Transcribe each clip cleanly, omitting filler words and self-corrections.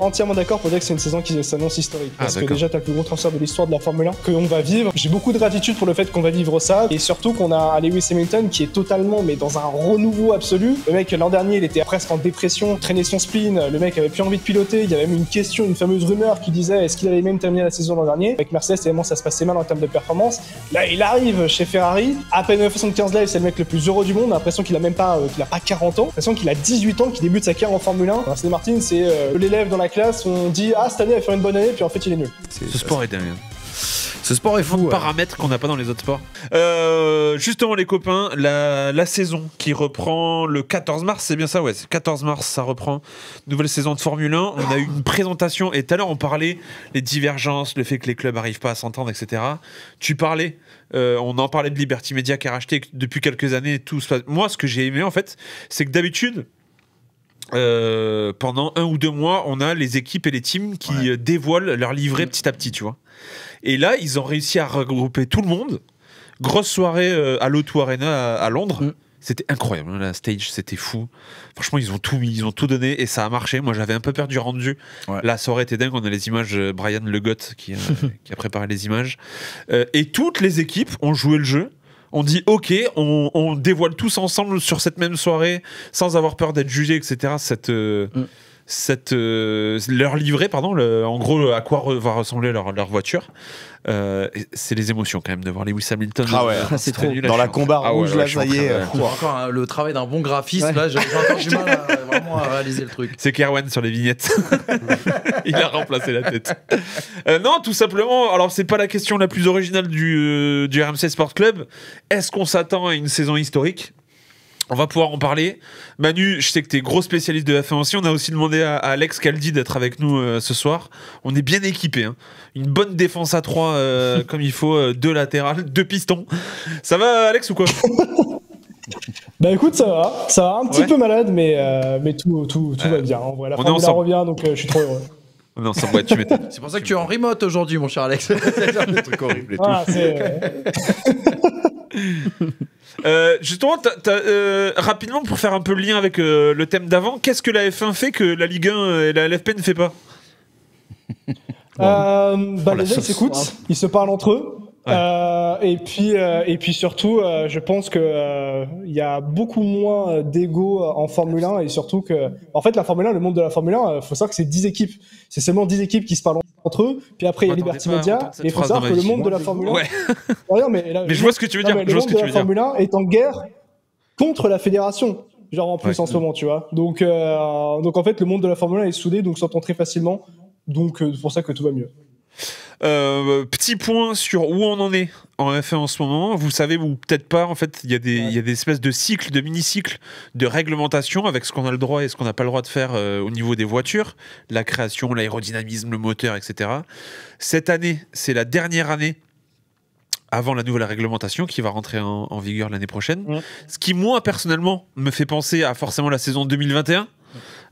entièrement d'accord pour dire que c'est une saison qui s'annonce historique. Parce que d'accord. déjà, t'as le plus gros transfert de l'histoire de la Formule 1 qu'on va vivre. J'ai beaucoup de gratitude pour le fait qu'on va vivre ça. Et surtout qu'on a un Lewis Hamilton qui est totalement, mais dans un renouveau absolu. Le mec, l'an dernier, il était presque en dépression, traînait son spleen. Le mec avait plus envie de piloter. Il y avait même une question, une fameuse rumeur qui disait est-ce qu'il allait même terminer la saison l'an dernier. Avec Mercedes, tellement ça se passait mal en termes de performance. Là, il arrive chez Ferrari. À peine 75 live, c'est le mec le plus heureux du monde. On a l'impression qu'il a même pas, qu'il a pas 40 ans. On a l'impression qu'il a 18 ans, qu'il débute sa carrière en Formule 1. Aston Martin, c'est l'élève dans la classe. On dit ah, cette année, il va faire une bonne année, puis en fait, il est nul. Ce sport est dingue. Ce sport est fou. Paramètres qu'on n'a pas dans les autres sports. Justement, les copains, la saison qui reprend le 14 mars, c'est bien ça, ouais, c'est 14 mars, ça reprend. Nouvelle saison de Formule 1. On a eu une présentation et tout à l'heure, on parlait les divergences, le fait que les clubs n'arrivent pas à s'entendre, etc. Tu parlais, on en parlait de Liberty Media qui a racheté depuis quelques années. Tout se passe. Moi, ce que j'ai aimé, en fait, c'est que d'habitude, pendant 1 ou 2 mois, on a les équipes et les teams qui dévoilent leur livret petit à petit, tu vois. Et là, ils ont réussi à regrouper tout le monde. Grosse soirée à l'O2 Arena à Londres. C'était incroyable, hein, la stage, c'était fou. Franchement, ils ont tout mis, ils ont tout donné et ça a marché. Moi, j'avais un peu peur du rendu. La soirée était dingue. On a les images, Brian Le Goth qui a préparé les images. Et toutes les équipes ont joué le jeu. On dit ok, on dévoile tous ensemble sur cette même soirée sans avoir peur d'être jugé, etc. Leur livret, pardon, en gros, à quoi va ressembler leur voiture. C'est les émotions quand même de voir Lewis Hamilton. Ah ouais, c'est trop. Dans la combat rouge, là, ça y est. Encore le travail d'un bon graphiste, là, j'ai encore du mal vraiment à réaliser le truc. C'est Kerwan sur les vignettes. Il a remplacé la tête. Non, tout simplement, alors c'est pas la question la plus originale du RMC Sport Club. Est-ce qu'on s'attend à une saison historique ? On va pouvoir en parler. Manu, je sais que tu es gros spécialiste de F1 aussi. On a aussi demandé à Alex Caldi d'être avec nous ce soir. On est bien équipés. Hein. Une bonne défense à 3 comme il faut, 2 latérales, 2 pistons. Ça va, Alex, ou quoi ? Bah écoute, ça va un petit peu malade, mais tout va bien. En vrai, la Formule 1 revient, donc je suis trop heureux. On est ensemble, ouais, tu m'étonnes. C'est pour ça que tu es en remote aujourd'hui, mon cher Alex. C'est un truc horrible et tout. Voilà, justement, rapidement, pour faire un peu le lien avec le thème d'avant, qu'est-ce que la F1 fait que la Ligue 1 et la LFP ne fait pas ? Les gens s'écoutent, ils se parlent entre eux. Et puis surtout, je pense que il y a beaucoup moins d'ego en Formule 1 et surtout que, en fait, la Formule 1, le monde de la Formule 1, faut savoir que c'est 10 équipes. C'est seulement 10 équipes qui se parlent entre eux. Puis après, il y a Liberty Media. Et il faut savoir que le monde de la Formule 1. Ouais. Mais je vois ce que tu veux dire. Le monde de la Formule 1 est en guerre contre la fédération. Genre en plus en ce moment, tu vois. Donc en fait, le monde de la Formule 1 est soudé, donc s'entend très facilement. Donc c'est pour ça que tout va mieux. Petit point sur où on en est en F1 en ce moment. Vous savez, ou peut-être pas, en fait, il y a des espèces de cycles, de mini-cycles de réglementation avec ce qu'on a le droit et ce qu'on n'a pas le droit de faire au niveau des voitures, la création, l'aérodynamisme, le moteur, etc. Cette année, c'est la dernière année avant la nouvelle réglementation qui va rentrer en vigueur l'année prochaine. Ce qui, moi, personnellement, me fait penser à forcément la saison 2021.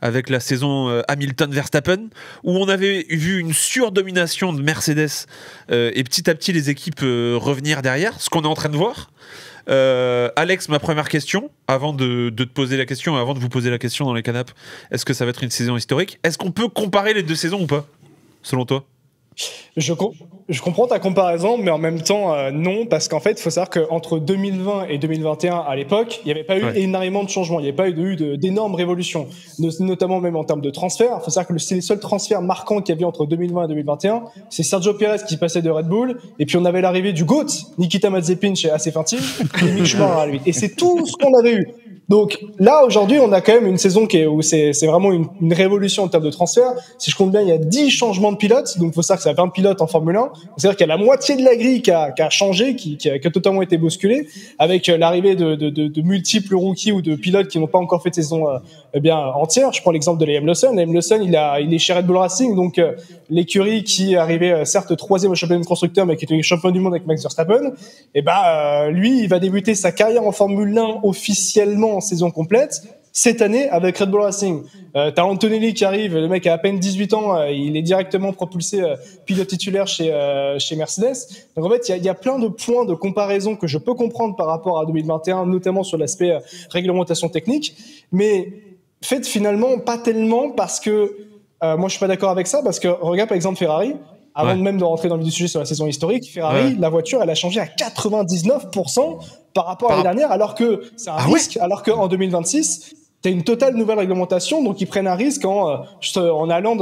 Avec la saison Hamilton-Verstappen, où on avait vu une surdomination de Mercedes et petit à petit les équipes revenir derrière, ce qu'on est en train de voir. Alex, ma première question, avant de te poser la question, avant de vous poser la question dans les canapes, est-ce que ça va être une saison historique ? Est-ce qu'on peut comparer les 2 saisons ou pas, selon toi ? Je comprends ta comparaison, mais en même temps, non, parce qu'en fait, il faut savoir qu'entre 2020 et 2021, à l'époque, il n'y avait pas eu énormément de changements, il n'y avait pas eu d'énormes révolutions, notamment même en termes de transfert. Il faut savoir que c'est les seuls transferts marquants qu'il y avait entre 2020 et 2021, c'est Sergio Pérez qui passait de Red Bull, et puis on avait l'arrivée du GOAT, Nikita Mazepin chez AC Team, et Mick Schumacher à lui. Et c'est tout ce qu'on avait eu. Donc là, aujourd'hui, on a quand même une saison où c'est vraiment une révolution en termes de transfert. Si je compte bien, il y a 10 changements de pilotes. Donc il faut savoir que ça a 20 pilotes en Formule 1. C'est-à-dire qu'il y a la moitié de la grille qui a changé, qui a totalement été bousculée, avec l'arrivée de multiples rookies ou de pilotes qui n'ont pas encore fait de saison entière. Je prends l'exemple de Liam Lawson. Liam Lawson, il est chez Red Bull Racing, donc l'écurie qui arrivait certes 3e au championnat de constructeur, mais qui était champion du monde avec Max Verstappen. Et lui, il va débuter sa carrière en Formule 1 officiellement en saison complète cette année avec Red Bull Racing. T'as Antonelli qui arrive, le mec a à peine 18 ans, il est directement propulsé pilote titulaire chez Mercedes. Donc en fait, il y a plein de points de comparaison que je peux comprendre par rapport à 2021, notamment sur l'aspect réglementation technique, mais fait finalement pas tellement, parce que Moi, je suis pas d'accord avec ça parce que regarde par exemple Ferrari. Avant même de rentrer dans le vif du sujet sur la saison historique, Ferrari, la voiture, elle a changé à 99% par rapport à l'année dernière, alors que c'est un risque, alors qu'en 2026, t'as une totale nouvelle réglementation, donc ils prennent un risque en allant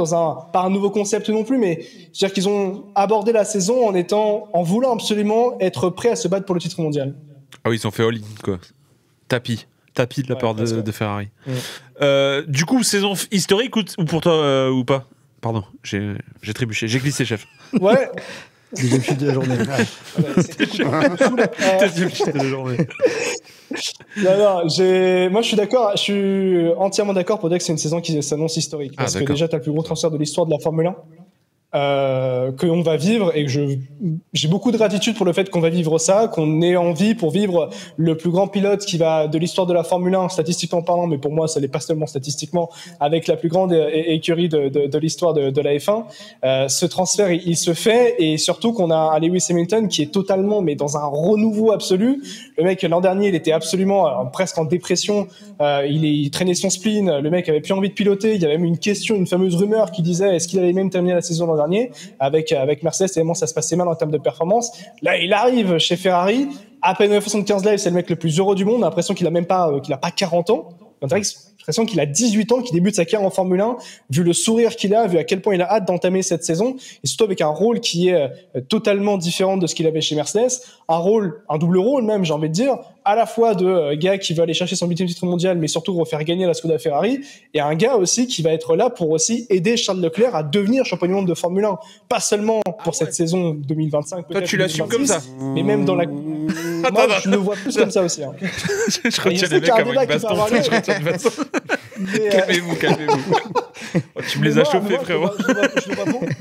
pas un nouveau concept non plus, mais c'est-à-dire qu'ils ont abordé la saison en voulant absolument être prêts à se battre pour le titre mondial. Ah oui, ils ont fait all-in, quoi. Tapis de la part de Ferrari. Du coup, saison historique ou pour toi ou pas? Pardon, j'ai trébuché, j'ai glissé, chef. Ouais. Deuxième chute de la journée. Deuxième chute de la journée. Non, moi je suis d'accord, je suis entièrement d'accord pour dire que c'est une saison qui s'annonce historique. Parce que déjà, tu as le plus gros transfert de l'histoire de la Formule 1 que l'on va vivre, et que j'ai beaucoup de gratitude pour le fait qu'on va vivre ça, qu'on ait envie pour vivre le plus grand pilote de l'histoire de la Formule 1, statistiquement parlant, mais pour moi ça l'est pas seulement statistiquement, avec la plus grande écurie de l'histoire de la F1. Ce transfert il se fait, et surtout qu'on a un Lewis Hamilton qui est totalement, mais dans un renouveau absolu. Le mec, l'an dernier, il était absolument presque en dépression, il traînait son spleen, le mec avait plus envie de piloter. Il y avait même une fameuse rumeur qui disait est-ce qu'il allait même terminer la saison l'an dernier avec Mercedes, tellement ça se passait mal en termes de performance. Là, il arrive chez Ferrari, à peine 75 lives, c'est le mec le plus heureux du monde. On a l'impression qu'il a pas 40 ans. On dirait que j'ai l'impression qu'il a 18 ans, qu'il débute sa carrière en Formule 1, vu le sourire qu'il a, vu à quel point il a hâte d'entamer cette saison, et surtout avec un rôle qui est totalement différent de ce qu'il avait chez Mercedes, un double rôle même, j'ai envie de dire, à la fois de gars qui veut aller chercher son 8e titre mondial, mais surtout refaire gagner la Skoda Ferrari, et un gars aussi qui va être là pour aussi aider Charles Leclerc à devenir champion du monde de Formule 1, pas seulement pour cette saison 2025, peut-être. Toi, tu l'assumes comme ça, mais même dans la... Moi, je le vois plus comme ça aussi. Hein. Je retiens les mecs comme une baston. Je retiens une baston. Calmez-vous. Tu me les as chauffés, frérot.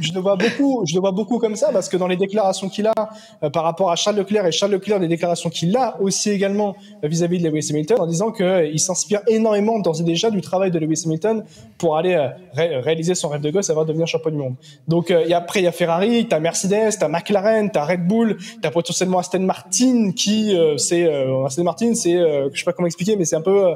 Je le vois beaucoup comme ça, parce que dans les déclarations qu'il a par rapport à Charles Leclerc, et Charles Leclerc, des déclarations qu'il a aussi également vis-à-vis de Lewis Hamilton, en disant qu'il s'inspire énormément d'ores et déjà du travail de Lewis Hamilton pour aller réaliser son rêve de gosse, savoir devenir champion du monde. Donc après il y a Ferrari, t'as Mercedes, t'as McLaren, t'as Red Bull, t'as potentiellement Aston Martin Aston Martin, c'est je sais pas comment expliquer, mais c'est un peu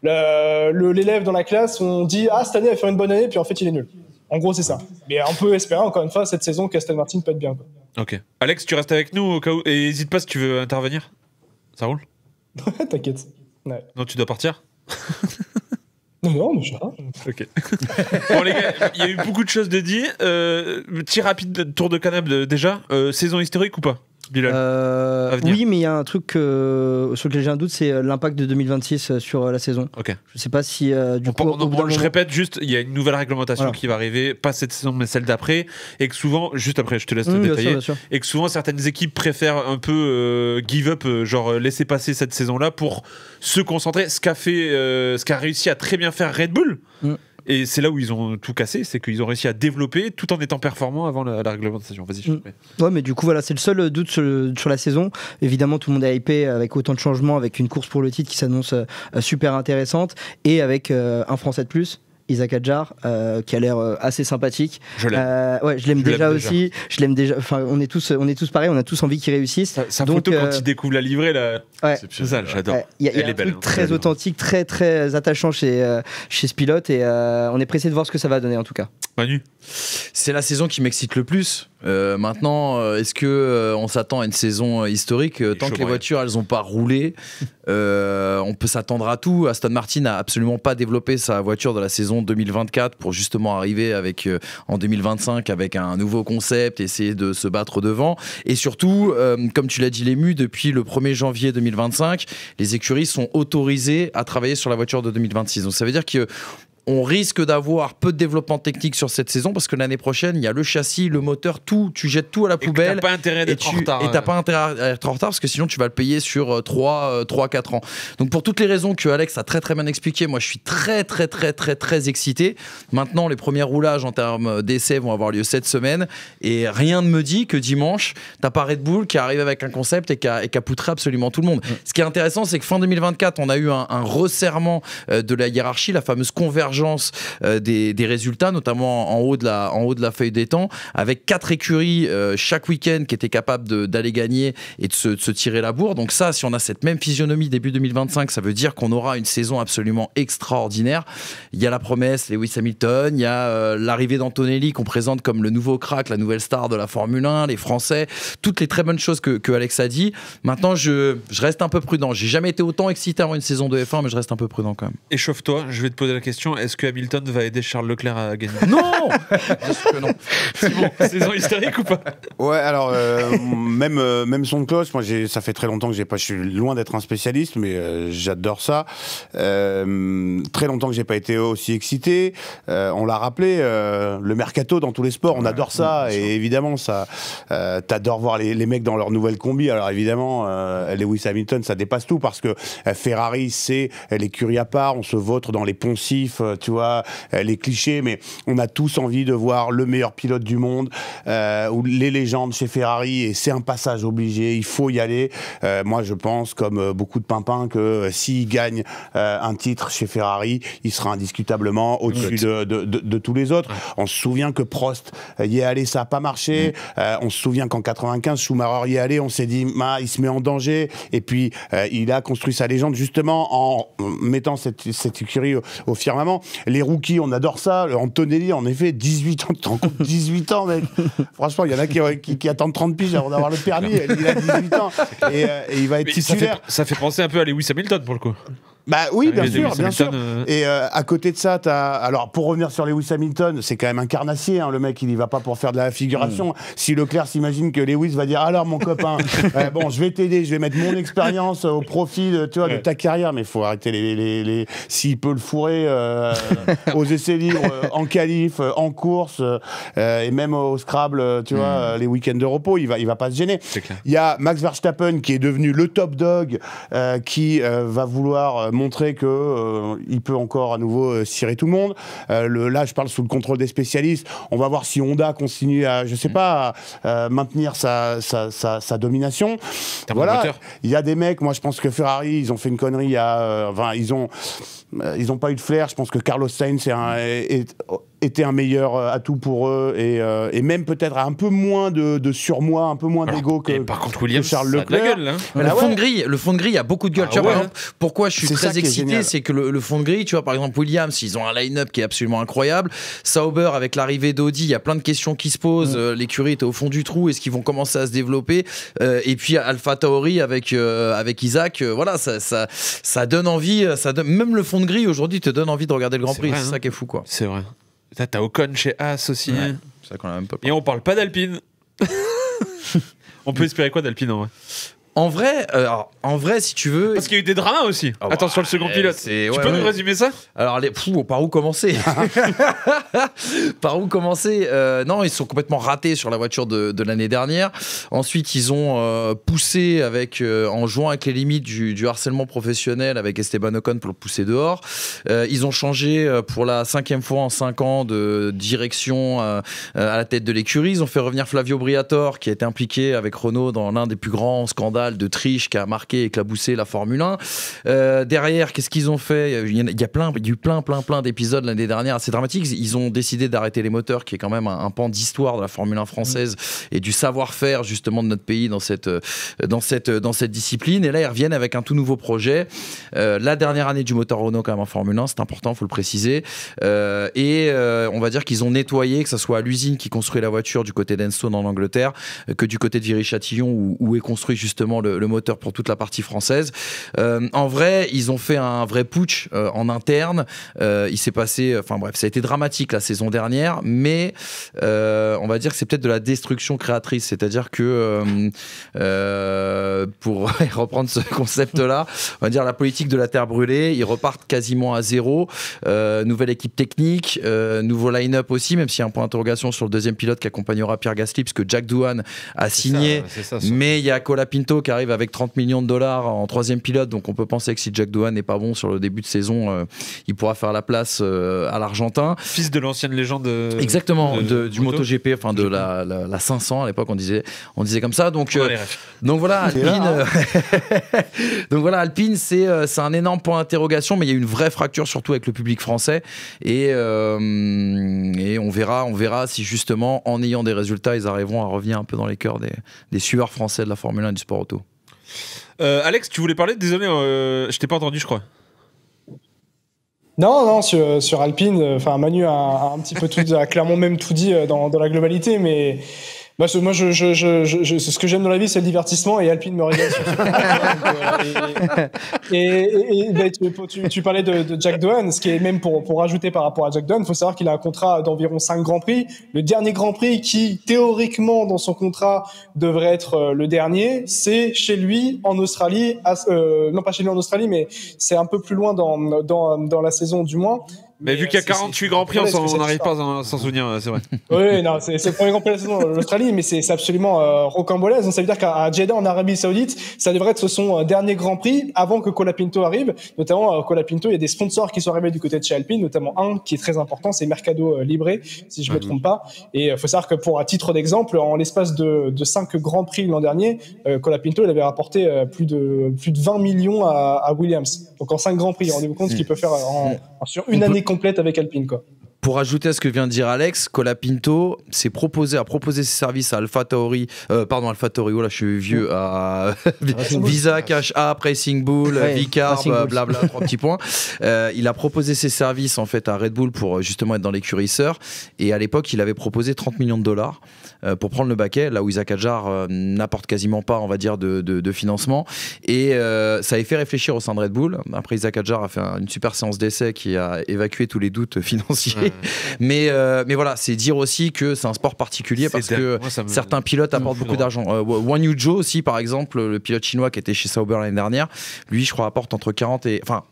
l'élève dans la classe, on dit cette année il va faire une bonne année, puis en fait il est nul. En gros c'est ça. Mais on peut espérer encore une fois cette saison qu'Aston Martin peut être bien, quoi. Ok. Alex, tu restes avec nous au cas où, et n'hésite pas si tu veux intervenir. Ça roule? T'inquiète. Ouais. Non, tu dois partir? Non, mais je sais pas. Ok. Bon les gars, il y a eu beaucoup de choses de dit. Petit rapide tour de canap déjà. Saison historique ou pas, Bilal? Oui, mais il y a un truc sur lequel j'ai un doute, c'est l'impact de 2026 sur la saison. Ok. Je sais pas si je répète juste, il y a une nouvelle réglementation qui va arriver, pas cette saison mais celle d'après, et que souvent, juste après, je te laisse te détailler, bien sûr. Et que souvent certaines équipes préfèrent un peu give up, genre laisser passer cette saison-là pour se concentrer. Ce qu'a réussi à très bien faire Red Bull. Et c'est là où ils ont tout cassé, c'est qu'ils ont réussi à développer tout en étant performants avant la réglementation. Vas-y, je te prie. Ouais, mais du coup, voilà, c'est le seul doute sur la saison. Évidemment, tout le monde est hypé avec autant de changements, avec une course pour le titre qui s'annonce super intéressante, et avec un Français de plus. Isaac Hadjar, qui a l'air assez sympathique. Je l'aime. Ouais, je l'aime déjà aussi. Je l'aime déjà. Enfin, on est tous pareils. On a tous envie qu'il réussisse. Sa photo quand il découvre la livrée là. Ouais. C'est ça, j'adore. Il y a un truc très authentique, très très attachant chez ce pilote, et on est pressé de voir ce que ça va donner en tout cas. Manu, c'est la saison qui m'excite le plus. Maintenant, est-ce que on s'attend à une saison historique tant que les voitures elles ont pas roulé? On peut s'attendre à tout. Aston Martin n'a absolument pas développé sa voiture de la saison 2024 pour justement arriver en 2025 avec un nouveau concept, essayer de se battre devant. Et surtout, comme tu l'as dit, Lému, depuis le 1er janvier 2025, les écuries sont autorisées à travailler sur la voiture de 2026. Donc ça veut dire que on risque d'avoir peu de développement technique sur cette saison, parce que l'année prochaine, il y a le châssis, le moteur, tout. Tu jettes tout à la poubelle. T'as pas intérêt d'être en retard. Et t'as pas intérêt à être en retard, parce que sinon tu vas le payer sur 3-4 ans. Donc pour toutes les raisons que Alex a très très bien expliqué, moi je suis très très très très très excité. Maintenant, les premiers roulages en termes d'essais vont avoir lieu cette semaine, et rien ne me dit que dimanche, t'as pas Red Bull qui arrive avec un concept et qui a poutré absolument tout le monde. Ce qui est intéressant, c'est que fin 2024, on a eu un resserrement de la hiérarchie, la fameuse convergence convergence des résultats, notamment en haut de la feuille des temps, avec 4 écuries chaque week-end qui étaient capables d'aller gagner et de se tirer la bourre. Donc ça, si on a cette même physionomie début 2025, ça veut dire qu'on aura une saison absolument extraordinaire. Il y a la promesse, Lewis Hamilton, il y a l'arrivée d'Antonelli qu'on présente comme le nouveau crack, la nouvelle star de la Formule 1, les Français, toutes les très bonnes choses que Alex a dit. Maintenant, je reste un peu prudent. J'ai jamais été autant excité avant une saison de F1, mais je reste un peu prudent quand même. Échauffe-toi, je vais te poser la question, est-ce que Hamilton va aider Charles Leclerc à gagner? Non. Bien sûr que non. C'est bon, saison historique ou pas? Ouais, alors même son de cloche, moi ça fait très longtemps que je suis loin d'être un spécialiste, mais j'adore ça. Très longtemps que j'ai pas été aussi excité. On l'a rappelé, le mercato dans tous les sports, on adore ça, et évidemment ça, t'adores voir les mecs dans leur nouvelle combi. Alors évidemment, Lewis Hamilton, ça dépasse tout parce que Ferrari, c'est l'écurie à part, on se vautre dans les poncifs, tu vois, les clichés, mais on a tous envie de voir le meilleur pilote du monde, ou les légendes chez Ferrari, et c'est un passage obligé, il faut y aller. Moi, je pense, comme beaucoup de pimpins, que s'il gagne un titre chez Ferrari, il sera indiscutablement au-dessus de tous les autres. On se souvient que Prost y est allé, ça n'a pas marché. On se souvient qu'en 95, Schumacher y est allé, on s'est dit, il se met en danger. Et puis, il a construit sa légende justement en mettant cette écurie au firmament. Les rookies, on adore ça. Antonelli, en effet, 18 ans, tu te rends compte, 18 ans, mec. Franchement, il y en a qui attendent 30 piges avant d'avoir le permis. Il a 18 ans. Et il va être titulaire. Ça fait penser un peu à Lewis Hamilton, pour le coup. Bah oui, bien sûr. Et à côté de ça, alors pour revenir sur Lewis Hamilton, c'est quand même un carnassier, hein, le mec, il y va pas pour faire de la figuration. Si Leclerc s'imagine que Lewis va dire, alors mon copain, bon, je vais t'aider, je vais mettre mon expérience au profit de ta carrière, mais il faut arrêter s'il peut le fourrer aux essais libres, en qualif, en course, et même au Scrabble, tu vois, les week-ends de repos, il va pas se gêner. Il y a Max Verstappen qui est devenu le top dog, qui va vouloir montrer que il peut encore à nouveau cirer tout le monde. Là, je parle sous le contrôle des spécialistes. On va voir si Honda continue à, je sais pas, à maintenir sa domination. Voilà. Il y a des mecs, moi je pense que Ferrari, ils ont fait une connerie ils ont pas eu de flair. Je pense que Carlos Sainz était un meilleur atout pour eux, et même peut-être un peu moins de surmoi, un peu moins d'ego que Charles Leclerc. Gueule, hein. Le fond de grille a beaucoup de gueule. Tu vois, par exemple, pourquoi je suis très excité, c'est que le fond de grille, tu vois, par exemple, Williams, ils ont un line-up qui est absolument incroyable. Sauber, avec l'arrivée d'Audi, il y a plein de questions qui se posent. L'écurie était au fond du trou. Est-ce qu'ils vont commencer à se développer? Et puis AlphaTauri avec Isaac, voilà, ça donne envie. Même le fond de grille aujourd'hui te donne envie de regarder le Grand Prix. C'est ça qui est fou, quoi. C'est vrai. T'as Ocon chez As aussi. Ouais. C'est ça qu'on a même pas parlé. Et on parle pas d'Alpine. On peut espérer quoi d'Alpine en vrai? En vrai, si tu veux. Parce qu'il y a eu des dramas aussi. Attention, le second pilote. Tu peux nous résumer ça? Alors, par où commencer? Par où commencer? Non, ils sont complètement ratés sur la voiture de l'année dernière. Ensuite, ils ont poussé en jouant avec les limites du harcèlement professionnel avec Esteban Ocon pour le pousser dehors. Ils ont changé pour la 5e fois en 5 ans de direction à la tête de l'écurie. Ils ont fait revenir Flavio Briatore, qui a été impliqué avec Renault dans l'un des plus grands scandales de triche qui a marqué et éclaboussé la Formule 1. Derrière, qu'est-ce qu'ils ont fait? Il y a eu plein d'épisodes l'année dernière assez dramatiques. Ils ont décidé d'arrêter les moteurs, qui est quand même un pan d'histoire de la Formule 1 française et du savoir-faire justement de notre pays dans cette discipline. Et là, ils reviennent avec un tout nouveau projet. La dernière année du moteur Renault quand même en Formule 1, c'est important, faut le préciser. On va dire qu'ils ont nettoyé, que ce soit à l'usine qui construit la voiture du côté d'Enstone en Angleterre, que du côté de Viry-Châtillon où est construit justement le moteur pour toute la partie française. En vrai, ils ont fait un vrai putsch en interne. Il s'est passé, enfin bref, ça a été dramatique la saison dernière, mais on va dire que c'est peut-être de la destruction créatrice, c'est-à-dire que pour reprendre ce concept-là, on va dire la politique de la terre brûlée, ils repartent quasiment à zéro. Nouvelle équipe technique, nouveau line-up aussi, même s'il y a un point d'interrogation sur le deuxième pilote qui accompagnera Pierre Gasly, parce que Jack Doohan a signé, mais il y a Colapinto Colapinto qui arrive avec 30 millions de dollars en 3e pilote, donc on peut penser que si Jack Doohan n'est pas bon sur le début de saison, il pourra faire la place à l'Argentin. Fils de l'ancienne légende. Exactement, du MotoGP, enfin de la 500 à l'époque, on disait comme ça. Donc voilà, Alpine. Donc voilà, Alpine, c'est un énorme point d'interrogation, mais il y a une vraie fracture surtout avec le public français, et on verra si justement en ayant des résultats, ils arriveront à revenir un peu dans les cœurs des suiveurs français de la Formule 1 et du sport auto. Alex, tu voulais parler? Désolé, je t'ai pas entendu, je crois. Non, sur Alpine, enfin Manu a un petit peu a clairement même tout dit dans la globalité, mais moi, ce que j'aime dans la vie, c'est le divertissement, et Alpine me régale sur tu parlais de Jack Doohan, ce qui est même pour rajouter par rapport à Jack Doohan, il faut savoir qu'il a un contrat d'environ 5 Grands Prix. Le dernier Grand Prix qui, théoriquement, dans son contrat, devrait être le dernier, c'est chez lui en Australie, non pas chez lui en Australie, mais c'est un peu plus loin dans la saison du moins. Mais vu qu'il y a 48 Grands Prix, on n'arrive pas à s'en souvenir, c'est vrai. Oui, non, c'est le premier Grand Prix de la saison en Australie, mais c'est absolument rocambolesque. Donc ça veut dire qu'à Jeddah, en Arabie Saoudite, ça devrait être son dernier Grand Prix avant que Colapinto arrive. Notamment, Colapinto, il y a des sponsors qui sont arrivés du côté de chez Alpine, notamment un qui est très important, c'est Mercado Libre, si je me trompe pas. Et il faut savoir que à titre d'exemple, en l'espace de 5 Grands Prix l'an dernier, Colapinto, il avait rapporté plus de 20 millions à Williams. Donc en 5 Grands Prix, rendez-vous compte ce qu'il peut faire sur une année complète avec Alpine, quoi. Pour ajouter à ce que vient de dire Alex, Colapinto a proposé ses services à AlphaTauri, oh là je suis vieux, à Visa, Cash App, Racing Bull, Vicar, blabla, 3 petits points. Il a proposé ses services en fait à Red Bull pour justement être dans l'écurie sœur, et à l'époque il avait proposé 30 millions de dollars pour prendre le baquet, là où Isaac Hadjar n'apporte quasiment pas, on va dire, de financement, et ça avait fait réfléchir au sein de Red Bull. Après, Isaac Hadjar a fait une super séance d'essai qui a évacué tous les doutes financiers. Mais voilà, c'est dire aussi que c'est un sport particulier parce que certains pilotes apportent beaucoup d'argent. Wang Yuzhou aussi, par exemple, le pilote chinois qui était chez Sauber l'année dernière, lui, je crois, apporte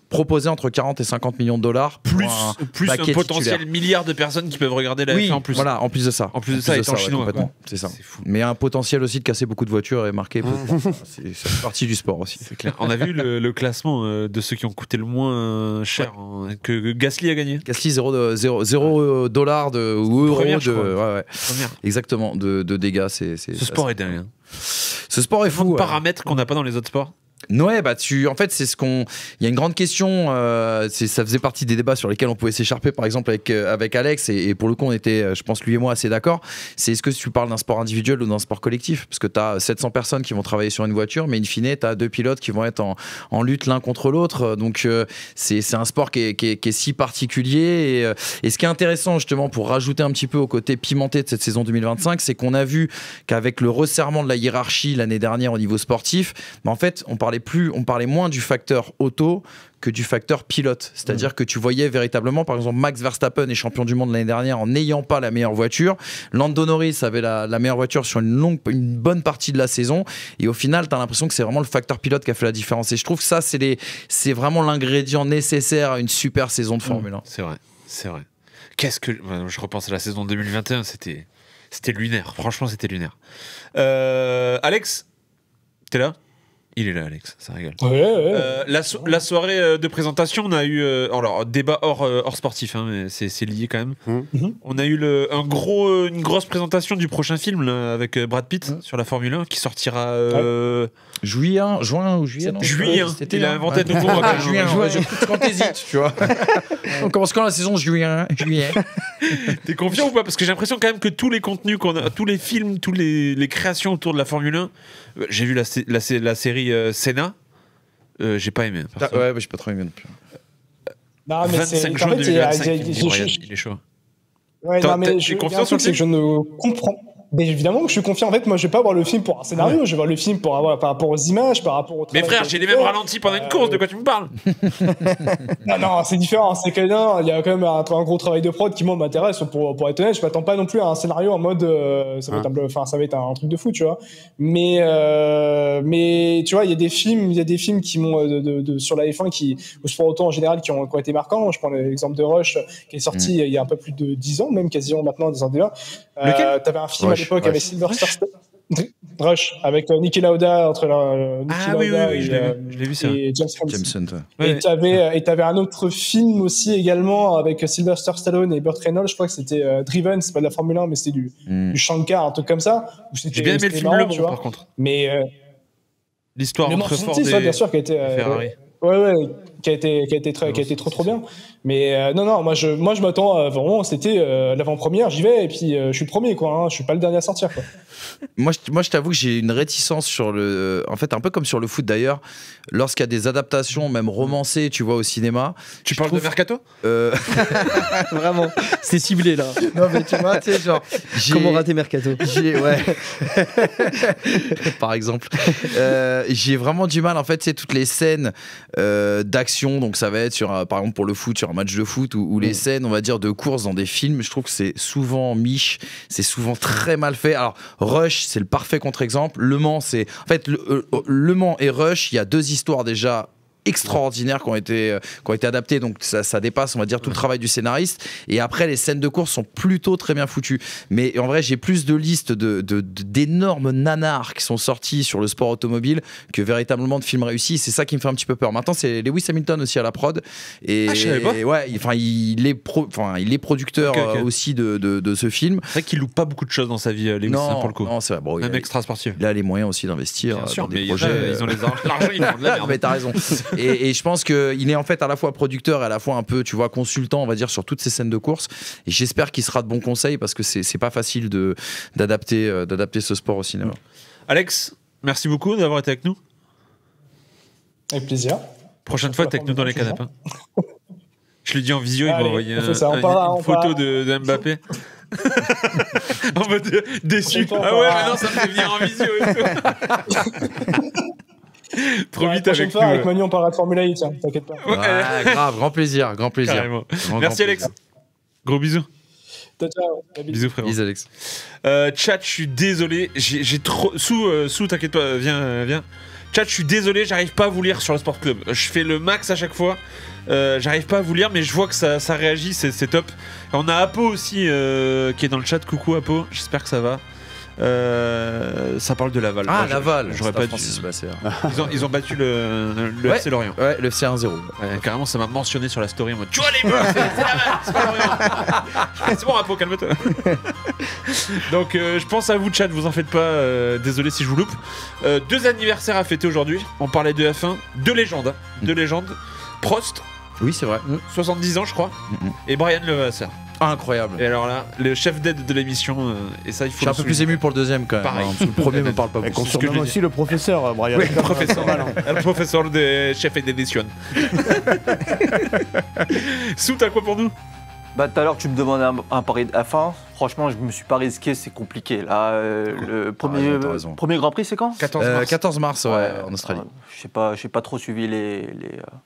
proposé entre 40 et 50 millions de dollars plus un potentiel titulaire. milliard de personnes qui peuvent regarder la F1 en plus. Voilà, en plus de ça. En plus de ça, étant chinois. C'est ça. Mais un potentiel aussi de casser beaucoup de voitures et marquer. C'est partie du sport aussi. C'est clair. On a vu le classement de ceux qui ont coûté le moins cher que Gasly a gagné. Gasly, 0 dollars ou euros Première, de exactement de dégâts. Ce sport est dingue. Ce sport est fou. Paramètres qu'on n'a pas dans les autres sports. Ouais, en fait, c'est il y a une grande question, ça faisait partie des débats sur lesquels on pouvait s'écharper, par exemple, avec Alex, et pour le coup, on était, je pense, lui et moi, assez d'accord. C'est est-ce que tu parles d'un sport individuel ou d'un sport collectif? Parce que tu as 700 personnes qui vont travailler sur une voiture, mais in fine, tu as 2 pilotes qui vont être en lutte l'un contre l'autre. Donc, c'est un sport qui est si particulier. Et ce qui est intéressant, justement, pour rajouter un petit peu au côté pimenté de cette saison 2025, c'est qu'on a vu qu'avec le resserrement de la hiérarchie l'année dernière au niveau sportif, en fait, on parlait moins du facteur auto que du facteur pilote. C'est-à-dire que tu voyais véritablement, par exemple, Max Verstappen est champion du monde l'année dernière en n'ayant pas la meilleure voiture. Lando Norris avait la meilleure voiture sur une bonne partie de la saison. Et au final, tu as l'impression que c'est vraiment le facteur pilote qui a fait la différence. Et je trouve que ça, c'est vraiment l'ingrédient nécessaire à une super saison de Formule 1. C'est vrai. Je repense à la saison 2021, c'était lunaire. Franchement, c'était lunaire. Alex, t'es là? Il est là, Alex, ça rigole. La soirée de présentation, on a eu alors débat hors sportif, hein, mais c'est lié quand même. On a eu une grosse présentation du prochain film là, avec Brad Pitt sur la Formule 1 qui sortira juin ou juillet. Juillet. Il a inventé de nouveau. Juin. Quand t'hésites, tu vois. On commence quand la saison? Juillet. T'es confiant ou pas? Parce que j'ai l'impression quand même que tous les contenus qu'on a, tous les films, toutes les créations autour de la Formule 1, j'ai vu la série Senna, j'ai pas aimé. Ouais, j'ai pas trop aimé non plus. Non, mais 25 juin 2025, il est chaud. Ouais, non, mais j'ai confiance sur le film. Je ne comprends. Mais évidemment que je suis confiant. En fait, moi, je vais pas voir le film pour un scénario. Je vais voir le film par rapport aux images, par rapport au travail. Mais frère, j'ai les mêmes ralentis pendant une course. De quoi tu me parles? Non, c'est différent. C'est que il y a quand même un gros travail de prod qui moi m'intéresse. Pour être honnête, je m'attends pas non plus à un scénario en mode ça va être un truc de fou, tu vois. Mais tu vois, il y a des films qui m'ont sur la F1 au sport auto en général qui ont été marquants. Je prends l'exemple de Rush qui est sorti il y a un peu plus de 10 ans, même quasiment maintenant, 10 ans déjà. T'avais un film à l'époque avec Sylvester Stallone. Rush, avec Niki Lauda, entre Niki Lauda oui, je l'ai vu ça. et James Hunt. Ouais. Et t'avais un autre film aussi également avec Sylvester Stallone et Burt Reynolds, je crois que c'était Driven, c'est pas de la Formule 1, mais c'était du Shankar, un truc comme ça. J'ai bien aimé le film Le Mans, par contre. Mais l'histoire entre Ford et bien sûr, qui a été Ferrari. qui a été trop bien. Mais non, moi je m'attends vraiment. C'était l'avant-première, j'y vais et puis je suis le premier, quoi. Hein, je suis pas le dernier à sortir, quoi. Moi, je t'avoue que j'ai une réticence sur le. En fait, un peu comme sur le foot d'ailleurs, lorsqu'il y a des adaptations, même romancées, tu vois, au cinéma. Tu parles de Mercato ? Vraiment, c'est ciblé là. Non, mais tu vois, tu sais, genre. Comment rater Mercato ? Ouais. Par exemple. J'ai vraiment du mal, en fait, c'est toutes les scènes d'action. Donc, ça va être par exemple, pour le foot, sur un match de foot, ou les scènes, on va dire, de course dans des films. Je trouve que c'est souvent miche, c'est souvent très mal fait. Alors, Rush, c'est le parfait contre-exemple. Le Mans, c'est. En fait, Le Mans et Rush, il y a deux histoires déjà extraordinaires qui ont été adaptées, donc ça dépasse, on va dire, tout le travail du scénariste. Et après, les scènes de course sont plutôt très bien foutues. Mais en vrai, j'ai plus de listes d'énormes nanars qui sont sortis sur le sport automobile que véritablement de films réussis. C'est ça qui me fait un petit peu peur. Maintenant, c'est Lewis Hamilton aussi à la prod. Et, je savais pas. Ouais, il est producteur aussi de ce film. C'est vrai qu'il loupe pas beaucoup de choses dans sa vie, Lewis, pour le coup. Non, c'est vrai. Bon, même extra sportif. Il a les moyens aussi d'investir dans des projets. Ils ont l'argent, ils font de la merde. Mais t'as raison. Et je pense qu'il est en fait à la fois producteur et à la fois un peu, tu vois, consultant, on va dire, sur toutes ces scènes de course. Et j'espère qu'il sera de bons conseils parce que c'est pas facile d'adapter ce sport au cinéma. Alex, merci beaucoup d'avoir été avec nous. Avec plaisir. Prochaine fois, t'es avec nous dans les canapés. Je l'ai dit en visio, il m'a envoyé une photo de Mbappé. En mode déçu. Ah ouais, mais non, ça me fait venir en visio et tout. Trop vite avec nous. Avec Manu, on parlera de Formule 1, tiens, t'inquiète pas. Ouais, grave, grand plaisir. Merci Alex. Gros bisous. Ciao. Bisous frérot. Bisous Alex. Chat, je suis désolé. J'ai trop. Sous, t'inquiète pas, viens. Chat, je suis désolé, j'arrive pas à vous lire sur le Sport Club. Je fais le max à chaque fois. J'arrive pas à vous lire, mais je vois que ça réagit, c'est top. On a Apo aussi qui est dans le chat. Coucou Apo, j'espère que ça va. Ça parle de Laval. Ah, Laval. J'aurais pas dû. Ils ont battu le FC Lorient. Ouais, le FC 1-0. Ouais, carrément, ça m'a mentionné sur la story en mode tu vois les meufs, c'est Laval, c'est pas Lorient. C'est bon, Apo, calme-toi. Donc, je pense à vous, chat, vous en faites pas. Désolé si je vous loupe. 2 anniversaires à fêter aujourd'hui. On parlait de F1. 2 légendes. 2 légendes. Prost. Oui, c'est vrai. 70 ans, je crois. Et Brian Levasseur. Incroyable. Et alors là, le chef d'aide de l'émission, et ça, il faut. Je suis un peu plus ému pour le deuxième quand même. Pareil. Parce que le premier me parle pas beaucoup. On surnomme aussi le professeur, Brian. Oui, le professeur. Le professeur de chef d'édition. Sous, t'as quoi pour nous? Bah, tout à l'heure, tu me demandais un pari de F1. Franchement, je me suis pas risqué, c'est compliqué. Là, le premier Grand Prix, c'est quand? 14 mars, ouais, en Australie. J'ai pas trop suivi les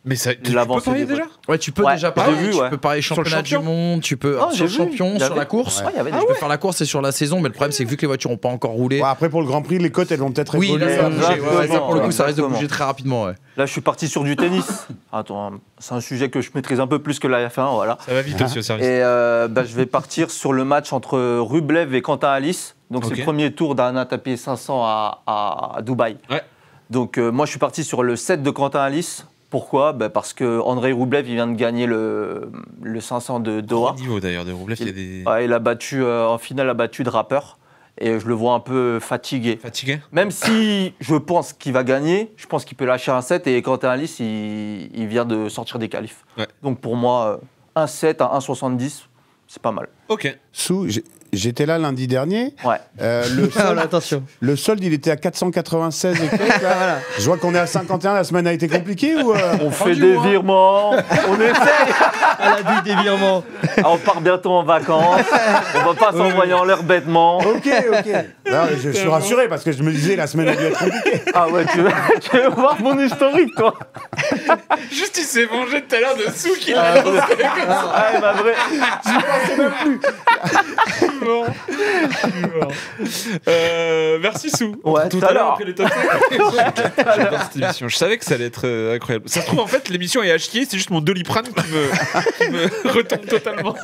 Mais ça, tu peux parier déjà? Ouais, tu peux déjà parier. Tu peux parier championnat du monde, tu peux sur le champion, sur la course. Tu peux faire la course et sur la saison, mais le problème, c'est que vu que les voitures n'ont pas encore roulé. Ouais, après, pour le Grand Prix, les cotes, elles vont peut-être évoluer. Oui, là, ça va bouger. Ça, pour le coup, ça risque de bouger très rapidement. Ouais. Là, je suis parti sur du tennis. Attends, c'est un sujet que je maîtrise un peu plus que la F1, voilà. Ça va vite aussi au service. Et je vais partir sur le match entre Rublev et Quentin Halys. Donc, c'est le premier tour d'un ATP 500 à Dubaï. Ouais. Donc, moi, je suis parti sur le 7 de Quentin Halys. Pourquoi ? Parce que Andrei Rublev, il vient de gagner le 500 de Doha. Au niveau d'ailleurs de Rublev, il y a des. Ouais, il a battu, en finale, a battu Draper. Et je le vois un peu fatigué. Même si je pense qu'il va gagner, je pense qu'il peut lâcher un 7. Et Quentin Halys, il vient de sortir des qualifs. Ouais. Donc pour moi, un 7 à 1,70, c'est pas mal. Ok. Sous, j'étais là lundi dernier. Ouais. Le solde, il était à 496 et quelques. Voilà. Je vois qu'on est à 51. La semaine a été compliquée ou on fait des virements. On essaye. Elle a dit des virements. On part bientôt en vacances. On va pas s'envoyer en l'air bêtement. Ok. Non, je suis rassuré parce que je me disais la semaine a dû être compliquée. Ah ouais, tu veux voir mon historique, toi? Juste, il s'est vengé tout à l'heure de Sou qui l'a annoncé comme ça. Ah, bah vrai. J'y pensais même plus. Bon. Merci Sou. Ouais, tout à l'heure après les top 5. J'adore cette émission. Je savais que ça allait être incroyable. Ça se trouve en fait l'émission est à chier, c'est juste mon Doliprane qui me retombe totalement.